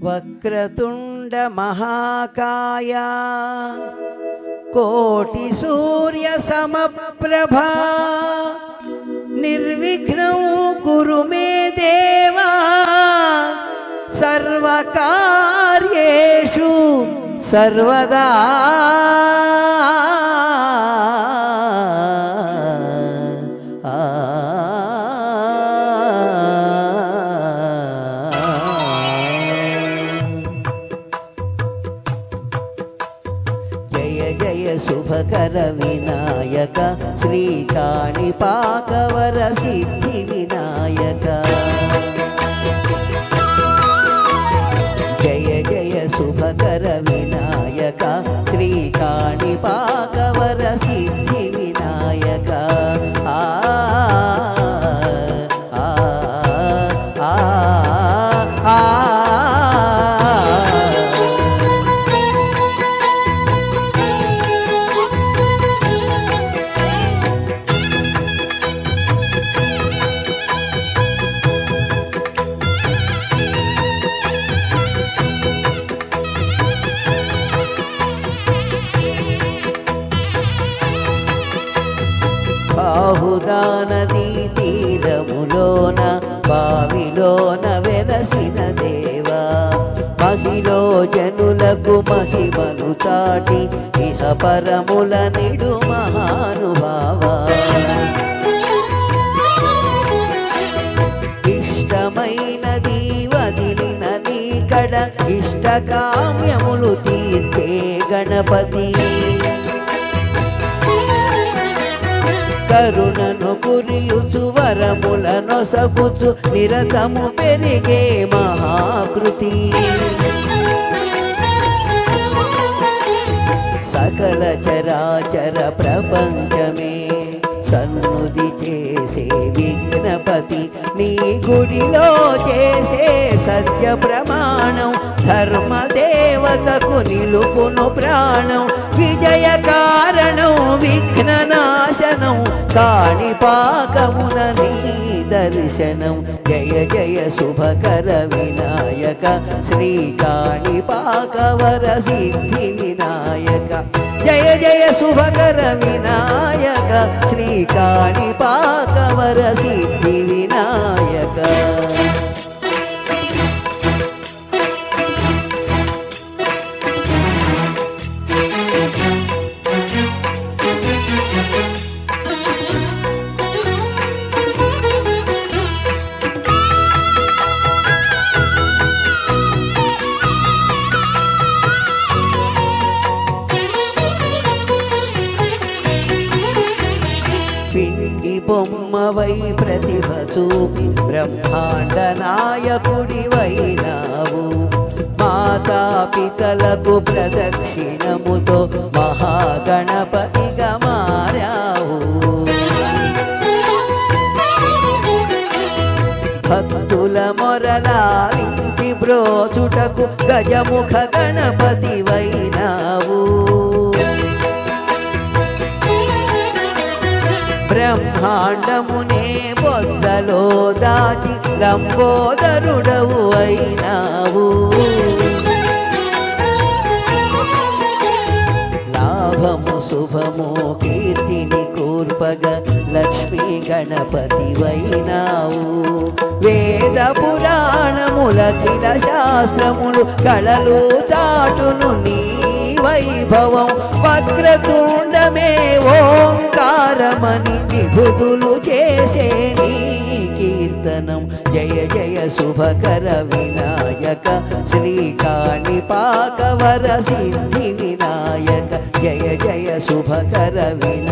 వక్రతుండ మహాకాయ కోటి సూర్య సమప్రభా నిర్విఘ్నం కురు మే దేవా సర్వకార్యేషు సర్వదా శుభకర వినాయక శ్రీ కాణిపాకవర సిద్ధి వినాయక జయ జయ శుభకర వినాయక శ్రీ కాణిపాకవర సిద్ధి వినాయక ఆ బాహుదా నదీ తీరములోన బావిలోన వెలసిన దేవా మహిలో జనులకు మహిమను చాటి ఇహ పరముల నిడు మహానుభావా ఇష్టమైనది వదిలిన నీకడ ఇష్టకామ్యములు తీర్చే గణపతి కరుణను కురియుచు వరములను సపుచు నిరతము పెరిగే మహాకృతి సకల చరాచర ప్రపంచమే సన్నుది చేసే విఘ్నపతి నీ గుడిలో చేసే సత్య ప్రమాణం ధర్మదేవతకు నిలుపును ప్రాణం విజయ కారణం విఘ్న నాశనం కాణిపాకమున నీ దర్శనం జయ జయ శుభకర వినాయక శ్రీ కాణిపాకవర సిద్ధి వినాయక జయ జయ శుభకర వినాయక శ్రీ కాణిపాకవర సిద్ధి వినాయక బొమ్మవై ప్రతిభ చూపి బ్రహ్మాండ నాయకుడివైనావు మాతా పితలకు ప్రదక్షిణముతో మహాగణపతిగా మారావు భక్తుల మొరలాలించి బ్రోచుటకు గజముఖ గణపతివైనావు బ్రహ్మాండమునే బొద్దలో దాచి లంబోదరుడవు అయినావు లాభము శుభము కీర్తిని కూర్పగ లక్ష్మీ గణపతివైనావు వేద పురాణములఖిల శాస్త్రములు కళలు చాటును నీ వైభవం వక్రతుండమే ఓంకారమని విభుతులు చేసే నీ కీర్తనం జయ జయ శుభకర వినాయక శ్రీ కాణిపాకవర సిద్ధి వినాయక జయ జయ శుభకర వినాయక